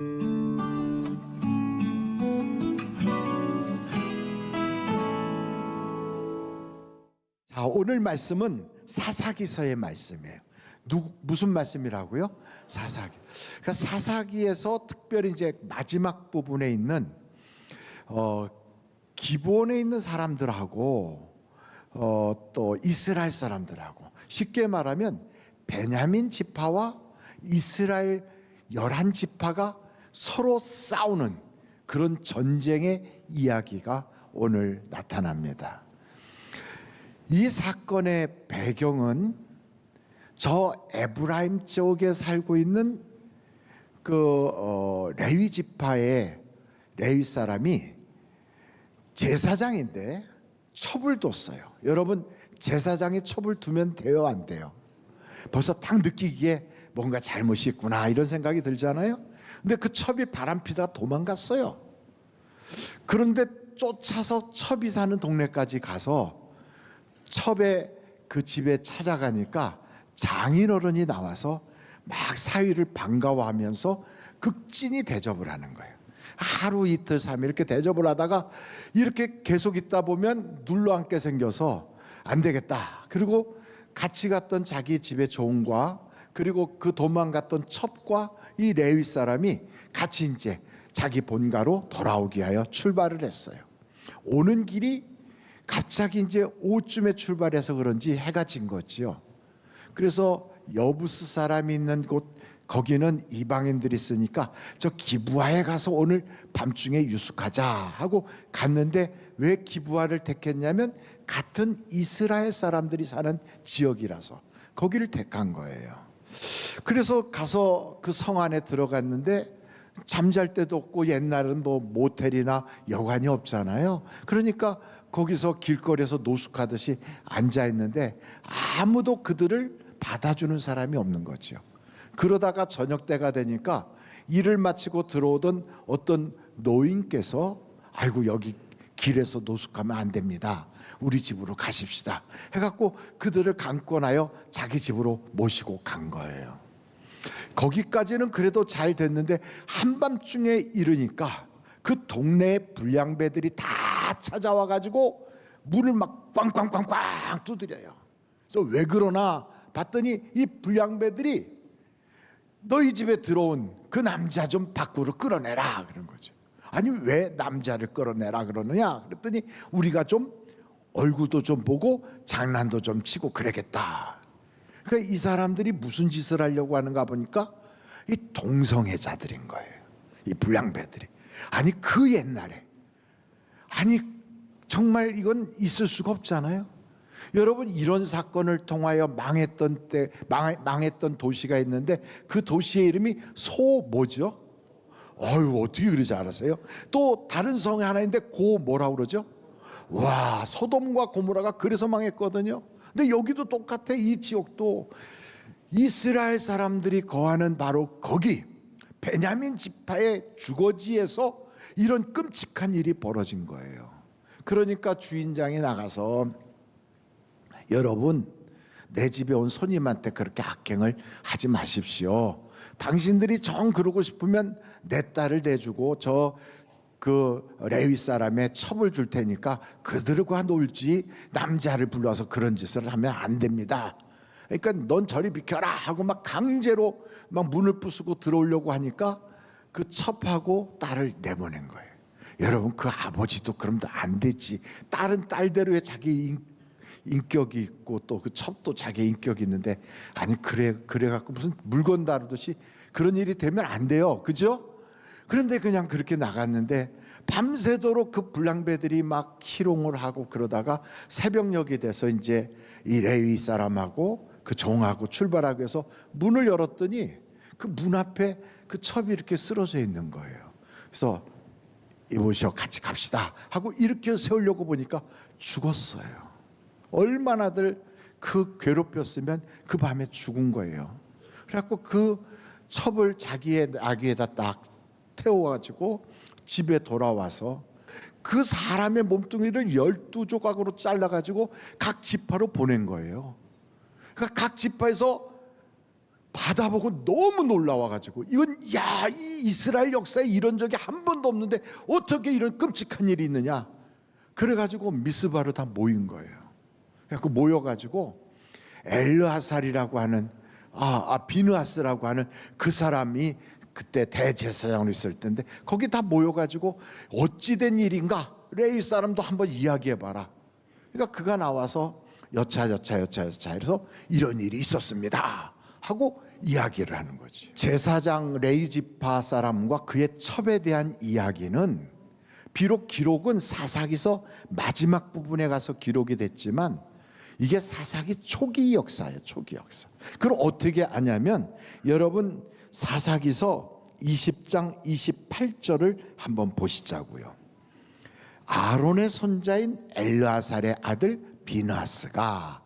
자, 오늘 말씀은 사사기서의 말씀이에요. 무슨 말씀이라고요? 사사기. 그러니까 사사기에서 특별히 이제 마지막 부분에 있는 기브온에 있는 사람들하고 또 이스라엘 사람들하고, 쉽게 말하면 베냐민 지파와 이스라엘 11지파가 서로 싸우는 그런 전쟁의 이야기가 오늘 나타납니다. 이 사건의 배경은 저 에브라임 쪽에 살고 있는 레위 지파의 레위 사람이 제사장인데 첩을 뒀어요. 여러분, 제사장이 첩을 두면 돼요, 안 돼요? 벌써 딱 느끼기에 뭔가 잘못이 있구나 이런 생각이 들잖아요. 근데 그 첩이 바람피다가 도망갔어요. 그런데 쫓아서 첩이 사는 동네까지 가서 첩의 그 집에 찾아가니까 장인어른이 나와서 막 사위를 반가워하면서 극진히 대접을 하는 거예요. 하루 이틀 3일 이렇게 대접을 하다가 이렇게 계속 있다 보면 눌러앉게 생겨서 안 되겠다. 그리고 같이 갔던 자기 집의 종과 그리고 그 도망갔던 첩과 이 레위 사람이 같이 이제 자기 본가로 돌아오기 위하여 출발을 했어요. 오는 길이 갑자기 이제 오후쯤에 출발해서 그런지 해가 진 거지요. 그래서 여부스 사람이 있는 곳, 거기는 이방인들이 있으니까 저 기브아에 가서 오늘 밤중에 유숙하자 하고 갔는데, 왜 기브아를 택했냐면 같은 이스라엘 사람들이 사는 지역이라서 거기를 택한 거예요. 그래서 가서 그 성 안에 들어갔는데 잠잘 데도 없고, 옛날은 뭐 모텔이나 여관이 없잖아요. 그러니까 거기서 길거리에서 노숙하듯이 앉아 있는데 아무도 그들을 받아주는 사람이 없는 거죠. 그러다가 저녁 때가 되니까 일을 마치고 들어오던 어떤 노인께서, 아이고 여기 길에서 노숙하면 안 됩니다, 우리 집으로 가십시다 해갖고 그들을 강권하여 자기 집으로 모시고 간 거예요. 거기까지는 그래도 잘 됐는데 한밤중에 이르니까 그 동네의 불량배들이 다 찾아와 가지고 문을 막 꽝꽝꽝꽝 두드려요. 그래서 왜 그러나 봤더니 이 불량배들이 너희 집에 들어온 그 남자 좀 밖으로 끌어내라 그런 거죠. 아니 왜 남자를 끌어내라 그러느냐 그랬더니 우리가 좀 얼굴도 좀 보고 장난도 좀 치고 그러겠다. 그러니까 이 사람들이 무슨 짓을 하려고 하는가 보니까 이 동성애자들인 거예요, 이 불량배들이. 아니 그 옛날에, 아니 정말 이건 있을 수가 없잖아요. 여러분, 이런 사건을 통하여 망했던 도시가 있는데 그 도시의 이름이 뭐죠? 어떻게 그러지 않았어요? 또 다른 성이 하나 있는데 뭐라고 그러죠? 와, 소돔과 고모라가 그래서 망했거든요. 근데 여기도 똑같아. 이 지역도 이스라엘 사람들이 거하는 바로 거기 베냐민 지파의 주거지에서 이런 끔찍한 일이 벌어진 거예요. 그러니까 주인장이 나가서, 여러분, 내 집에 온 손님한테 그렇게 악행을 하지 마십시오. 당신들이 정 그러고 싶으면 내 딸을 내주고 그 레위 사람의 첩을 줄 테니까 그들과 놀지, 남자를 불러서 그런 짓을 하면 안 됩니다. 그러니까 넌 저리 비켜라 하고 막 강제로 막 문을 부수고 들어오려고 하니까 그 첩하고 딸을 내보낸 거예요. 여러분, 그 아버지도 그러면 안 되지. 딸은 딸대로의 자기 인격이 있고 또 그 첩도 자기 인격이 있는데, 아니 그래 갖고 무슨 물건 다루듯이 그런 일이 되면 안 돼요, 그죠? 그런데 그냥 그렇게 나갔는데 밤새도록 그 불량배들이 막 희롱을 하고 그러다가 새벽녘이 돼서 이제 이 레위 사람하고 그 종하고 출발하기 위해서 문을 열었더니 그 문 앞에 그 첩이 이렇게 쓰러져 있는 거예요. 그래서 이보시오, 같이 갑시다 하고 이렇게 세우려고 보니까 죽었어요. 얼마나들 그 괴롭혔으면 그 밤에 죽은 거예요. 그래갖고 그 첩을 자기의 아기에다 딱 태워가지고 집에 돌아와서 그 사람의 몸뚱이를 12조각으로 잘라가지고 각 지파로 보낸 거예요. 그러니까 각 지파에서 받아보고 너무 놀라워가지고 이건 이 이스라엘 역사에 이런 적이 한 번도 없는데 어떻게 이런 끔찍한 일이 있느냐. 그래가지고 미스바로 다 모인 거예요. 그래서 모여가지고 엘르하살이라고 하는 비느하스라고 하는 그 사람이 그때 대제사장으로 있을 때인데 거기 다 모여가지고 어찌된 일인가 레위 사람도 한번 이야기해봐라. 그러니까 그가 나와서 여차 해서 이런 일이 있었습니다 하고 이야기를 하는 거지. 제사장 레위 지파 사람과 그의 첩에 대한 이야기는 비록 기록은 사사기서 마지막 부분에 가서 기록이 됐지만 이게 사사기 초기 역사예요. 초기 역사. 그걸 어떻게 아냐면 여러분 사사기서 20장 28절을 한번 보시자고요. 아론의 손자인 엘르아살의 아들 비느하스가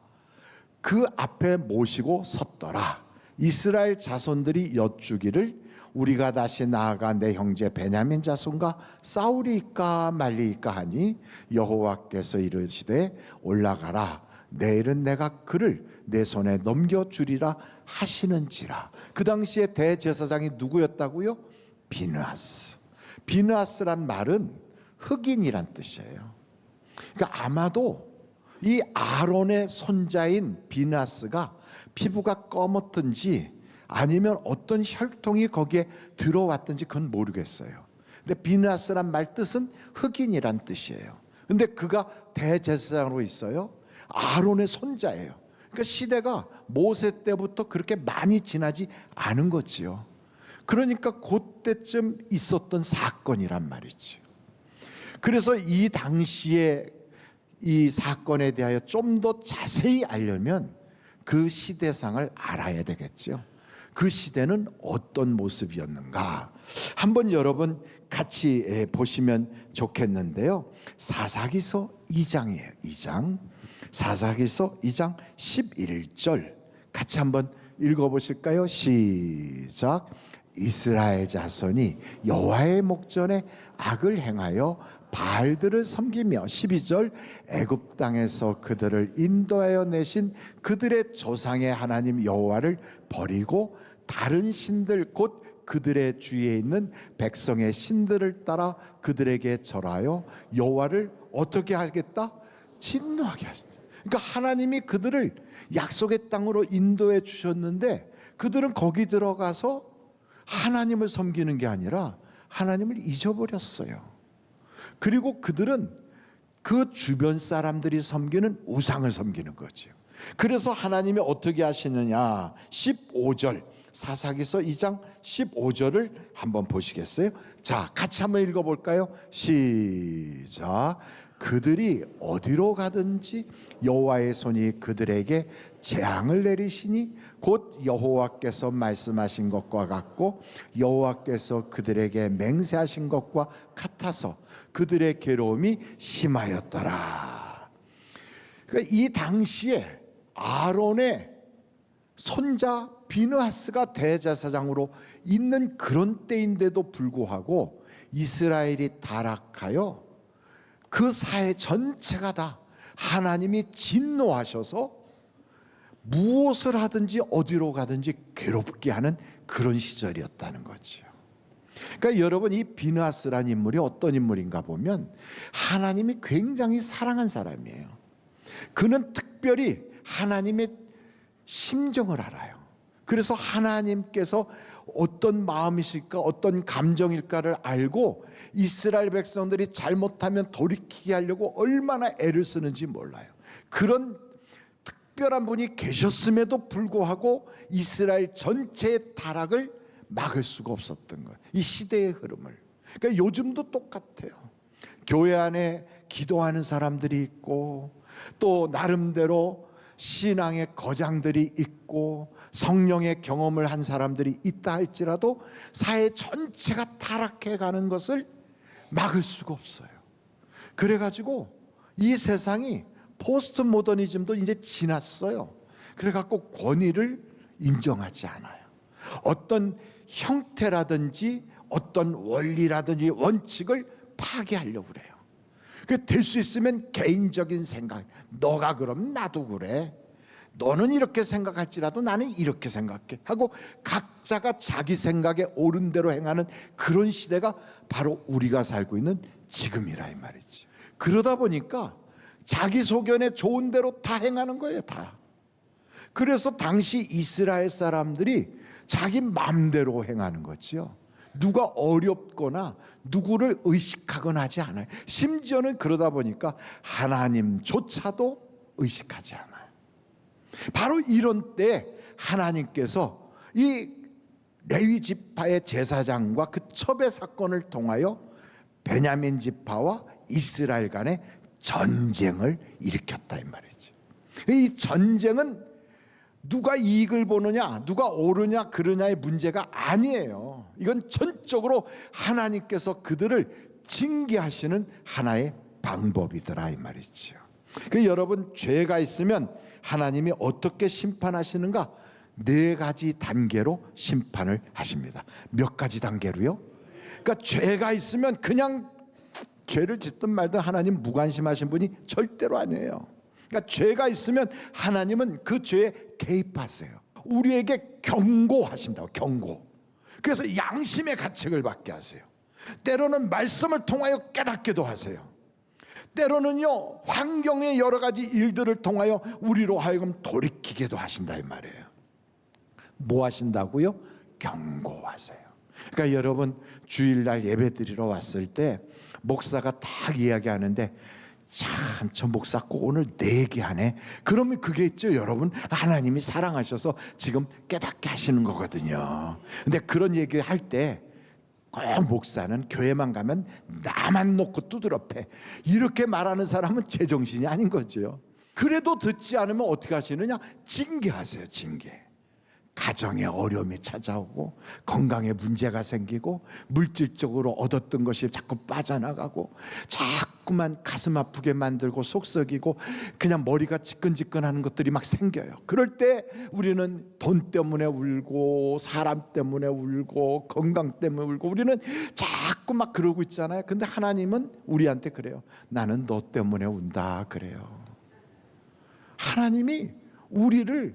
그 앞에 모시고 섰더라. 이스라엘 자손들이 여쭈기를 우리가 다시 나아가 내 형제 베냐민 자손과 싸우리까 말리까 하니 여호와께서 이르시되 올라가라. 내일은 내가 그를 내 손에 넘겨주리라 하시는지라. 그 당시에 대제사장이 누구였다고요? 비느하스. 비느하스란 말은 흑인이란 뜻이에요. 그러니까 아마도 이 아론의 손자인 비느하스가 피부가 검었든지 아니면 어떤 혈통이 거기에 들어왔든지 그건 모르겠어요. 근데 비느하스란 말 뜻은 흑인이란 뜻이에요. 근데 그가 대제사장으로 있어요. 아론의 손자예요. 그러니까 시대가 모세 때부터 그렇게 많이 지나지 않은 거지요. 그러니까 그때쯤 있었던 사건이란 말이지. 그래서 이 당시에 이 사건에 대하여 좀 더 자세히 알려면 그 시대상을 알아야 되겠죠. 그 시대는 어떤 모습이었는가 한번 여러분 같이 보시면 좋겠는데요. 사사기서 2장이에요. 2장. 사사기서 2장 11절 같이 한번 읽어보실까요? 시작. 이스라엘 자손이 여호와의 목전에 악을 행하여 바알들을 섬기며 12절 애굽 땅에서 그들을 인도하여 내신 그들의 조상의 하나님 여호와를 버리고 다른 신들 곧 그들의 주위에 있는 백성의 신들을 따라 그들에게 절하여 여호와를 어떻게 하겠다? 진노하게 하신다. 그러니까 하나님이 그들을 약속의 땅으로 인도해 주셨는데 그들은 거기 들어가서 하나님을 섬기는 게 아니라 하나님을 잊어버렸어요. 그리고 그들은 그 주변 사람들이 섬기는 우상을 섬기는 거죠. 그래서 하나님이 어떻게 하시느냐. 15절 사사기서 2장 15절을 한번 보시겠어요? 자, 같이 한번 읽어볼까요? 시작. 그들이 어디로 가든지 여호와의 손이 그들에게 재앙을 내리시니 곧 여호와께서 말씀하신 것과 같고 여호와께서 그들에게 맹세하신 것과 같아서 그들의 괴로움이 심하였더라. 그러니까 이 당시에 아론의 손자 비느하스가 대제사장으로 있는 그런 때인데도 불구하고 이스라엘이 타락하여 그 사회 전체가 다 하나님이 진노하셔서 무엇을 하든지 어디로 가든지 괴롭게 하는 그런 시절이었다는 거죠. 그러니까 여러분 이 비느하스라는 인물이 어떤 인물인가 보면 하나님이 굉장히 사랑한 사람이에요. 그는 특별히 하나님의 심정을 알아요. 그래서 하나님께서 어떤 마음이실까 어떤 감정일까를 알고 이스라엘 백성들이 잘못하면 돌이키게 하려고 얼마나 애를 쓰는지 몰라요. 그런 특별한 분이 계셨음에도 불구하고 이스라엘 전체의 타락을 막을 수가 없었던 거예요. 이 시대의 흐름을. 그러니까 요즘도 똑같아요. 교회 안에 기도하는 사람들이 있고 또 나름대로 신앙의 거장들이 있고 성령의 경험을 한 사람들이 있다 할지라도 사회 전체가 타락해 가는 것을 막을 수가 없어요. 그래가지고 이 세상이 포스트 모더니즘도 이제 지났어요. 그래갖고 권위를 인정하지 않아요. 어떤 형태라든지 어떤 원리라든지 원칙을 파괴하려고 그래요. 될 수 있으면 개인적인 생각, 너가 그럼 나도 그래, 너는 이렇게 생각할지라도 나는 이렇게 생각해 하고 각자가 자기 생각에 옳은 대로 행하는 그런 시대가 바로 우리가 살고 있는 지금이라 이 말이지. 그러다 보니까 자기 소견에 좋은 대로 다 행하는 거예요, 다. 그래서 당시 이스라엘 사람들이 자기 마음대로 행하는 거지요. 누가 어렵거나 누구를 의식하거나 하지 않아요. 심지어는 그러다 보니까 하나님조차도 의식하지 않아요. 바로 이런 때 하나님께서 이 레위 지파의 제사장과 그 첩의 사건을 통하여 베냐민 지파와 이스라엘 간의 전쟁을 일으켰다 이 말이죠. 이 전쟁은 누가 이익을 보느냐, 누가 옳으냐 그러냐의 문제가 아니에요. 이건 전적으로 하나님께서 그들을 징계하시는 하나의 방법이더라 이 말이죠. 여러분, 죄가 있으면 하나님이 어떻게 심판하시는가? 4가지 단계로 심판을 하십니다. 몇 가지 단계로요? 그러니까 죄가 있으면 그냥 죄를 짓든 말든 하나님 무관심하신 분이 절대로 아니에요. 그러니까 죄가 있으면 하나님은 그 죄에 개입하세요. 우리에게 경고하신다고, 경고. 그래서 양심의 가책을 받게 하세요. 때로는 말씀을 통하여 깨닫게도 하세요. 때로는요, 환경의 여러 가지 일들을 통하여 우리로 하여금 돌이키게도 하신다 이 말이에요. 뭐 하신다고요? 경고하세요. 그러니까 여러분, 주일날 예배드리러 왔을 때 목사가 딱 이야기하는데 참, 저 목사 꼭 오늘 내 얘기하네. 그러면 그게 있죠, 여러분. 하나님이 사랑하셔서 지금 깨닫게 하시는 거거든요. 근데 그런 얘기할 때 꼭 목사는 교회만 가면 나만 놓고 두드려 패, 이렇게 말하는 사람은 제정신이 아닌 거죠. 그래도 듣지 않으면 어떻게 하시느냐? 징계하세요, 징계. 가정에 어려움이 찾아오고 건강에 문제가 생기고 물질적으로 얻었던 것이 자꾸 빠져나가고 자꾸만 가슴 아프게 만들고 속썩이고 그냥 머리가 지끈지끈하는 것들이 막 생겨요. 그럴 때 우리는 돈 때문에 울고 사람 때문에 울고 건강 때문에 울고 우리는 자꾸 막 그러고 있잖아요. 근데 하나님은 우리한테 그래요. 나는 너 때문에 운다 그래요. 하나님이 우리를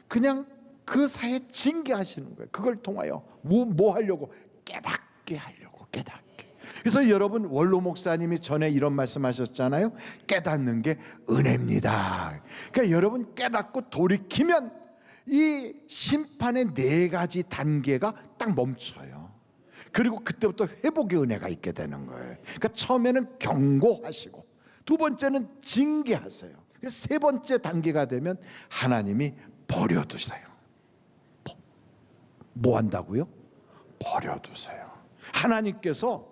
그냥 그 사이에 징계하시는 거예요. 그걸 통하여 뭐 하려고? 깨닫게 하려고, 깨닫게. 그래서 여러분, 원로 목사님이 전에 이런 말씀하셨잖아요. 깨닫는 게 은혜입니다. 그러니까 여러분, 깨닫고 돌이키면 이 심판의 4가지 단계가 딱 멈춰요. 그리고 그때부터 회복의 은혜가 있게 되는 거예요. 그러니까 처음에는 경고하시고, 2번째는 징계하세요. 3번째 단계가 되면 하나님이 버려두세요. 뭐 한다고요? 버려두세요. 하나님께서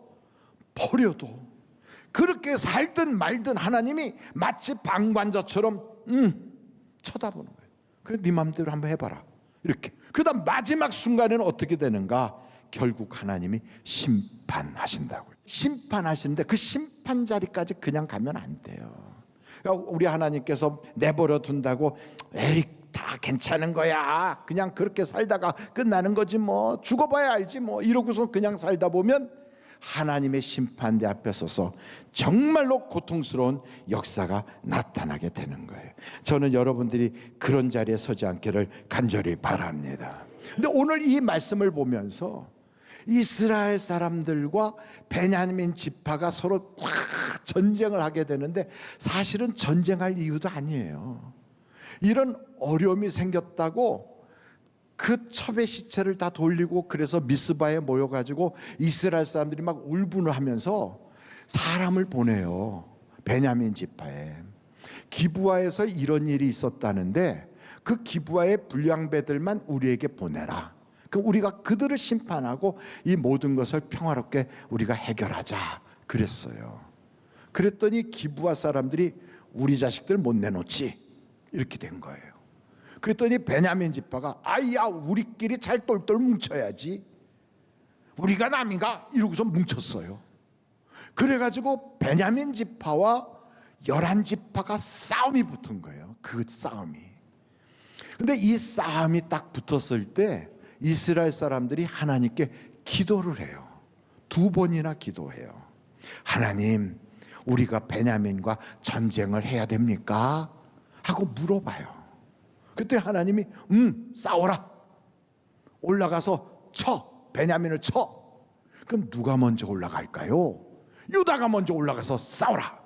버려도 그렇게 살든 말든 하나님이 마치 방관자처럼 쳐다보는 거예요. 그래, 네 마음대로 한번 해봐라 이렇게. 그 다음 마지막 순간에는 어떻게 되는가? 결국 하나님이 심판하신다고요. 심판하시는데 그 심판 자리까지 그냥 가면 안 돼요. 그러니까 우리 하나님께서 내버려 둔다고 에이 다 괜찮은 거야, 그냥 그렇게 살다가 끝나는 거지 뭐, 죽어봐야 알지 뭐, 이러고서 그냥 살다 보면 하나님의 심판대 앞에 서서 정말로 고통스러운 역사가 나타나게 되는 거예요. 저는 여러분들이 그런 자리에 서지 않기를 간절히 바랍니다. 근데 오늘 이 말씀을 보면서 이스라엘 사람들과 베냐민 지파가 서로 확 전쟁을 하게 되는데 사실은 전쟁할 이유도 아니에요. 이런 어려움이 생겼다고 그 첩의 시체를 다 돌리고 그래서 미스바에 모여가지고 이스라엘 사람들이 막 울분을 하면서 사람을 보내요. 베냐민 지파에. 기브아에서 이런 일이 있었다는데 그 기브아의 불량배들만 우리에게 보내라. 그럼 우리가 그들을 심판하고 이 모든 것을 평화롭게 우리가 해결하자 그랬어요. 그랬더니 기브아 사람들이 우리 자식들 못 내놓지 이렇게 된 거예요. 그랬더니 베냐민 지파가 아야, 우리끼리 잘 똘똘 뭉쳐야지, 우리가 남인가 이러고서 뭉쳤어요. 그래가지고 베냐민 지파와 11지파가 싸움이 붙은 거예요. 그 싸움이. 근데 이 싸움이 딱 붙었을 때 이스라엘 사람들이 하나님께 기도를 해요. 2번이나 기도해요. 하나님, 우리가 베냐민과 전쟁을 해야 됩니까? 하고 물어봐요. 그때 하나님이 싸워라. 올라가서 쳐. 베냐민을 쳐. 그럼 누가 먼저 올라갈까요? 유다가 먼저 올라가서 싸워라.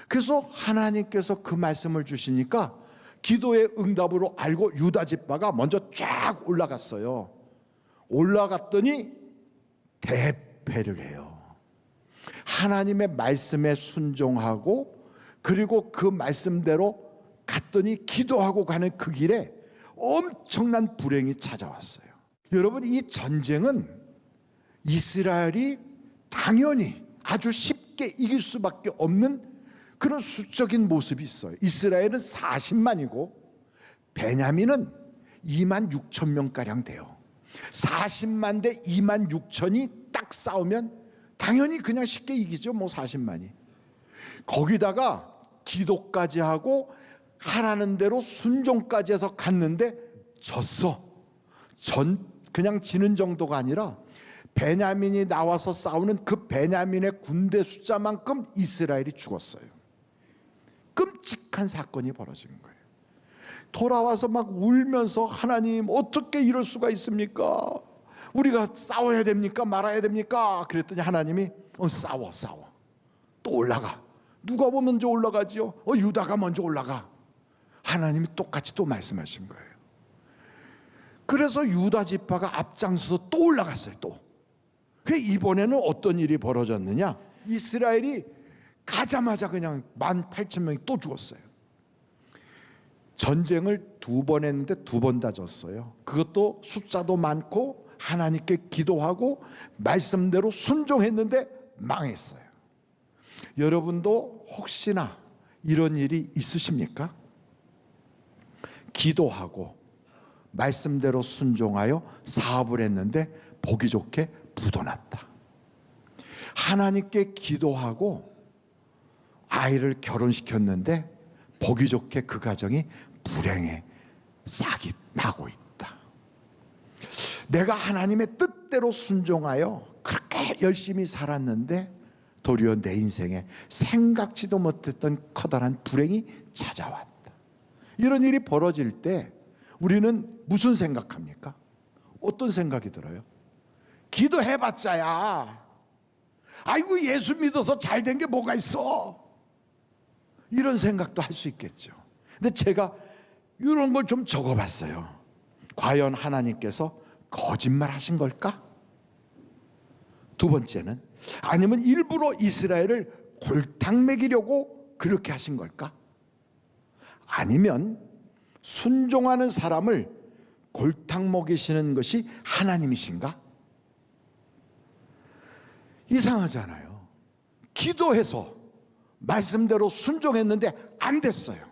그래서 하나님께서 그 말씀을 주시니까 기도의 응답으로 알고 유다 지파가 먼저 쫙 올라갔어요. 올라갔더니 대패를 해요. 하나님의 말씀에 순종하고 그리고 그 말씀대로 갔더니 기도하고 가는 그 길에 엄청난 불행이 찾아왔어요. 여러분, 이 전쟁은 이스라엘이 당연히 아주 쉽게 이길 수밖에 없는 그런 수적인 모습이 있어요. 이스라엘은 40만이고 베냐민은 2만 6천 명가량 돼요. 40만 대 2만 6천이 딱 싸우면 당연히 그냥 쉽게 이기죠. 뭐 40만이. 거기다가 기도까지 하고 하라는 대로 순종까지 해서 갔는데 졌어. 그냥 지는 정도가 아니라 베냐민이 나와서 싸우는 그 베냐민의 군대 숫자만큼 이스라엘이 죽었어요. 끔찍한 사건이 벌어진 거예요. 돌아와서 막 울면서 하나님 어떻게 이럴 수가 있습니까? 우리가 싸워야 됩니까? 말아야 됩니까? 그랬더니 하나님이 싸워. 또 올라가. 누가 먼저 올라가지요? 유다가 먼저 올라가. 하나님이 똑같이 또 말씀하신 거예요. 그래서 유다 지파가 앞장서서 또 올라갔어요. 또. 이번에는 어떤 일이 벌어졌느냐? 이스라엘이 가자마자 그냥 18,000명이 또 죽었어요. 전쟁을 2번 했는데 2번 다 졌어요. 그것도 숫자도 많고 하나님께 기도하고 말씀대로 순종했는데 망했어요. 여러분도 혹시나 이런 일이 있으십니까? 기도하고 말씀대로 순종하여 사업을 했는데 보기 좋게 부도났다. 하나님께 기도하고 아이를 결혼시켰는데 보기 좋게 그 가정이 불행에 싹이 나고 있다. 내가 하나님의 뜻대로 순종하여 그렇게 열심히 살았는데 도리어 내 인생에 생각지도 못했던 커다란 불행이 찾아왔다. 이런 일이 벌어질 때 우리는 무슨 생각합니까? 어떤 생각이 들어요? 기도해봤자야. 아이고 예수 믿어서 잘된 게 뭐가 있어? 이런 생각도 할 수 있겠죠. 근데 제가 이런 걸 좀 적어봤어요. 과연 하나님께서 거짓말 하신 걸까? 두 번째는 아니면 일부러 이스라엘을 골탕 먹이려고 그렇게 하신 걸까? 아니면 순종하는 사람을 골탕 먹이시는 것이 하나님이신가? 이상하잖아요. 기도해서 말씀대로 순종했는데 안 됐어요.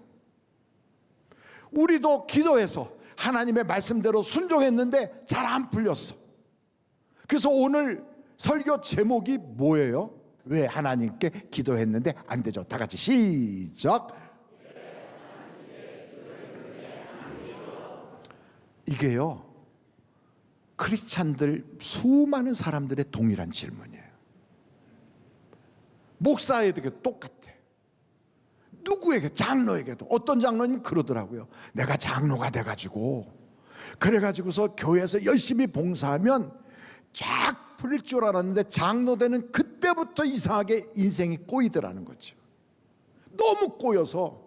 우리도 기도해서 하나님의 말씀대로 순종했는데 잘 안 풀렸어. 그래서 오늘 설교 제목이 뭐예요? 왜 하나님께 기도했는데 안 되죠? 다 같이 시작. 이게요, 크리스찬들 수많은 사람들의 동일한 질문이에요. 목사에게 똑같아. 누구에게, 장로에게도. 어떤 장로님 그러더라고요. 내가 장로가 돼가지고 그래가지고서 교회에서 열심히 봉사하면 쫙 풀릴 줄 알았는데 장로 되는 그때부터 이상하게 인생이 꼬이더라는 거죠. 너무 꼬여서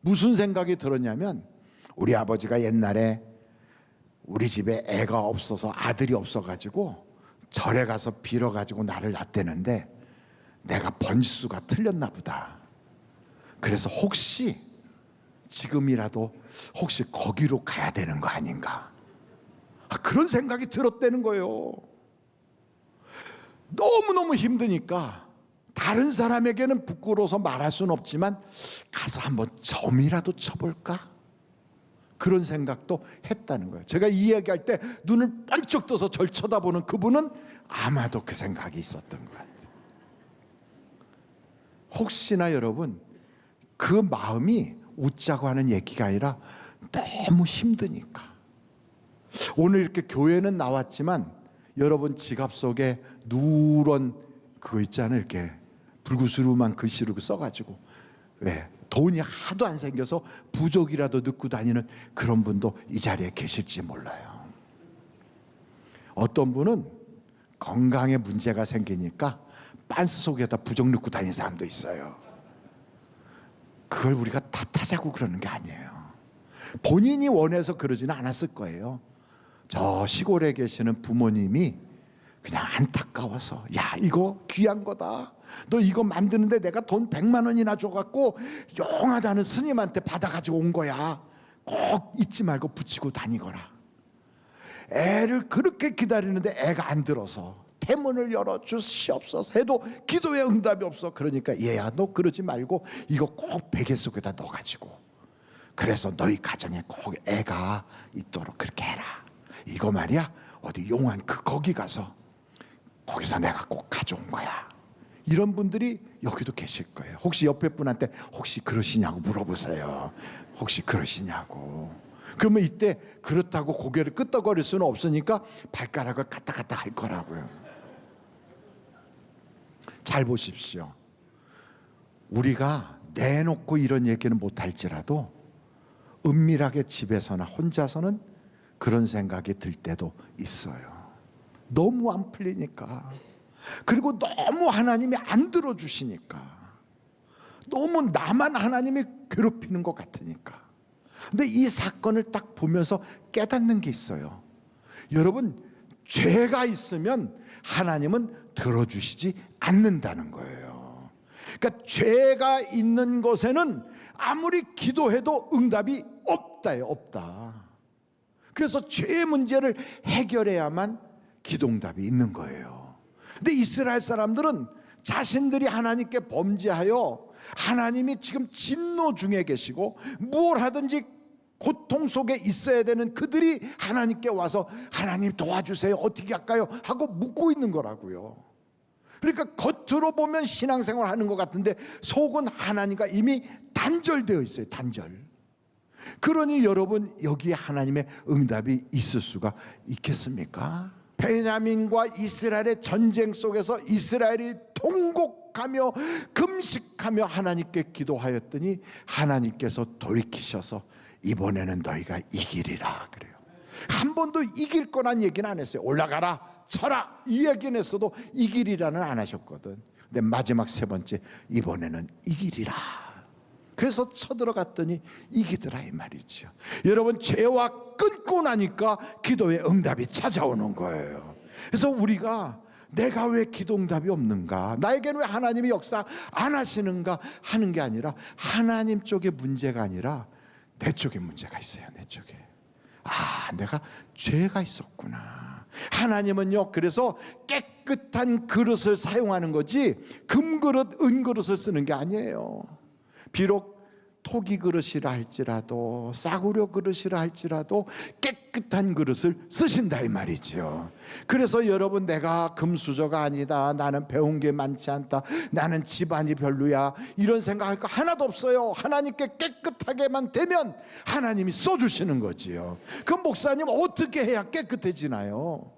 무슨 생각이 들었냐면, 우리 아버지가 옛날에 우리 집에 애가 없어서, 아들이 없어가지고 절에 가서 빌어가지고 나를 낳았대는데 내가 번지수가 틀렸나 보다. 그래서 혹시 지금이라도 혹시 거기로 가야 되는 거 아닌가, 그런 생각이 들었다는 거예요. 너무너무 힘드니까 다른 사람에게는 부끄러워서 말할 수는 없지만 가서 한번 점이라도 쳐볼까, 그런 생각도 했다는 거예요. 제가 이 이야기할 때 눈을 번쩍 떠서 절 쳐다보는 그분은 아마도 그 생각이 있었던 것 같아요. 혹시나 여러분 그 마음이 웃자고 하는 얘기가 아니라 너무 힘드니까. 오늘 이렇게 교회는 나왔지만 여러분 지갑 속에 누런 그거 있잖아요. 이렇게 불구스름한 글씨로 써가지고 왜? 돈이 하도 안 생겨서 부족이라도 넣고 다니는 그런 분도 이 자리에 계실지 몰라요. 어떤 분은 건강에 문제가 생기니까 빤스 속에다 부족 넣고 다니는 사람도 있어요. 그걸 우리가 탓하자고 그러는 게 아니에요. 본인이 원해서 그러지는 않았을 거예요. 저 시골에 계시는 부모님이 그냥 안타까워서, 야, 이거 귀한 거다, 너 이거 만드는데 내가 돈 100만 원이나 줘갖고 용하다는 스님한테 받아가지고 온 거야, 꼭 잊지 말고 붙이고 다니거라. 애를 그렇게 기다리는데 애가 안 들어서 대문을 열어주시옵소서 해도 기도에 응답이 없어. 그러니까 얘야, 너 그러지 말고 이거 꼭 베개 속에다 넣어가지고, 그래서 너희 가정에 꼭 애가 있도록 그렇게 해라. 이거 말이야, 어디 용안 거기 가서 거기서 내가 꼭 가져온 거야. 이런 분들이 여기도 계실 거예요. 혹시 옆에 분한테 혹시 그러시냐고 물어보세요. 혹시 그러시냐고. 그러면 이때 그렇다고 고개를 끄덕거릴 수는 없으니까 발가락을 까딱까딱 할 거라고요. 잘 보십시오. 우리가 내놓고 이런 얘기는 못할지라도 은밀하게 집에서나 혼자서는 그런 생각이 들 때도 있어요. 너무 안 풀리니까, 그리고 너무 하나님이 안 들어주시니까, 너무 나만 하나님이 괴롭히는 것 같으니까. 근데 이 사건을 딱 보면서 깨닫는 게 있어요. 여러분, 죄가 있으면 하나님은 들어주시지 않는다는 거예요. 그러니까 죄가 있는 것에는 아무리 기도해도 응답이 없다예요. 없다. 그래서 죄의 문제를 해결해야만 기도응답이 있는 거예요. 근데 이스라엘 사람들은 자신들이 하나님께 범죄하여 하나님이 지금 진노 중에 계시고 뭘 하든지 고통 속에 있어야 되는 그들이 하나님께 와서 하나님 도와주세요, 어떻게 할까요? 하고 묻고 있는 거라고요. 그러니까 겉으로 보면 신앙생활 하는 것 같은데 속은 하나님과 이미 단절되어 있어요. 단절. 그러니 여러분, 여기에 하나님의 응답이 있을 수가 있겠습니까? 베냐민과 이스라엘의 전쟁 속에서 이스라엘이 통곡하며 금식하며 하나님께 기도하였더니 하나님께서 돌이키셔서 이번에는 너희가 이기리라 그래요. 한 번도 이길 거란 얘기는 안 했어요. 올라가라, 쳐라, 이 얘기는 했어도 이기리라는 안 하셨거든. 근데 마지막 세 번째, 이번에는 이기리라. 그래서 쳐들어갔더니 이기더라 이 말이죠. 여러분, 죄와 끊고 나니까 기도의 응답이 찾아오는 거예요. 그래서 우리가 내가 왜 기도 응답이 없는가, 나에게는 왜 하나님이 역사 안 하시는가 하는 게 아니라 하나님 쪽에 문제가 아니라 내 쪽에 문제가 있어요. 내 쪽에. 아, 내가 죄가 있었구나. 하나님은요, 그래서 깨끗한 그릇을 사용하는 거지 금그릇, 은그릇을 쓰는 게 아니에요. 비록 토기 그릇이라 할지라도 싸구려 그릇이라 할지라도 깨끗한 그릇을 쓰신다 이 말이죠. 그래서 여러분, 내가 금수저가 아니다, 나는 배운 게 많지 않다, 나는 집안이 별로야, 이런 생각할 거 하나도 없어요. 하나님께 깨끗하게만 되면 하나님이 써주시는 거지요. 그럼 목사님, 어떻게 해야 깨끗해지나요?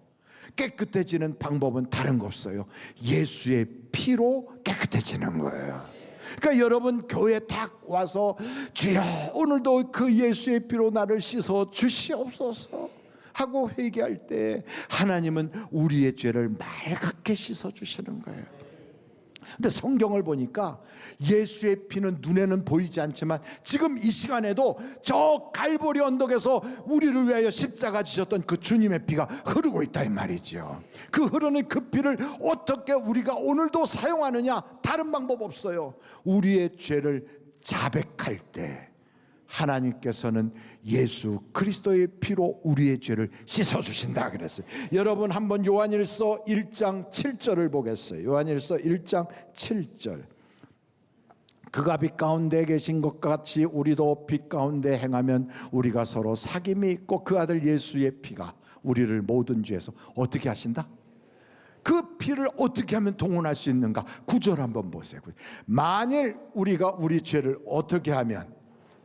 깨끗해지는 방법은 다른 거 없어요. 예수의 피로 깨끗해지는 거예요. 그러니까 여러분, 교회 딱 와서 주여 오늘도 그 예수의 피로 나를 씻어 주시옵소서 하고 회개할 때 하나님은 우리의 죄를 맑게 씻어 주시는 거예요. 근데 성경을 보니까 예수의 피는 눈에는 보이지 않지만 지금 이 시간에도 저 갈보리 언덕에서 우리를 위하여 십자가 지셨던 그 주님의 피가 흐르고 있다 이 말이죠. 그 흐르는 그 피를 어떻게 우리가 오늘도 사용하느냐? 다른 방법 없어요. 우리의 죄를 자백할 때 하나님께서는 예수 그리스도의 피로 우리의 죄를 씻어주신다 그랬어요. 여러분, 한번 요한일서 1장 7절을 보겠어요. 요한일서 1장 7절. 그가 빛 가운데 계신 것 같이 우리도 빛 가운데 행하면 우리가 서로 사귐이 있고 그 아들 예수의 피가 우리를 모든 죄에서 어떻게 하신다? 그 피를 어떻게 하면 동원할 수 있는가? 9절 한번 보세요. 만일 우리가 우리 죄를 어떻게 하면,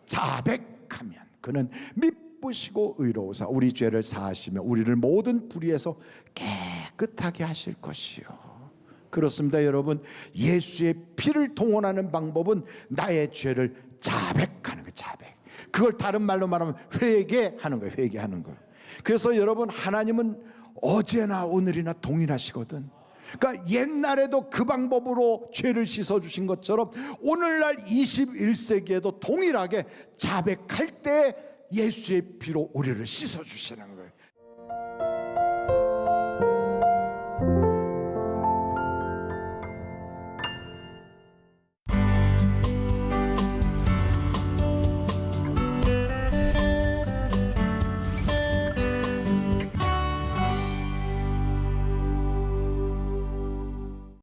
자백하면 그는 미쁘시고 의로우사 우리 죄를 사하시며 우리를 모든 불의에서 깨끗하게 하실 것이요. 그렇습니다, 여러분. 예수의 피를 동원하는 방법은 나의 죄를 자백하는 거예요. 자백. 그걸 다른 말로 말하면 회개하는 거예요. 회개하는 거예요. 그래서 여러분, 하나님은 어제나 오늘이나 동일하시거든. 그러니까 옛날에도 그 방법으로 죄를 씻어주신 것처럼 오늘날 21세기에도 동일하게 자백할 때 예수의 피로 우리를 씻어주시는 거예요.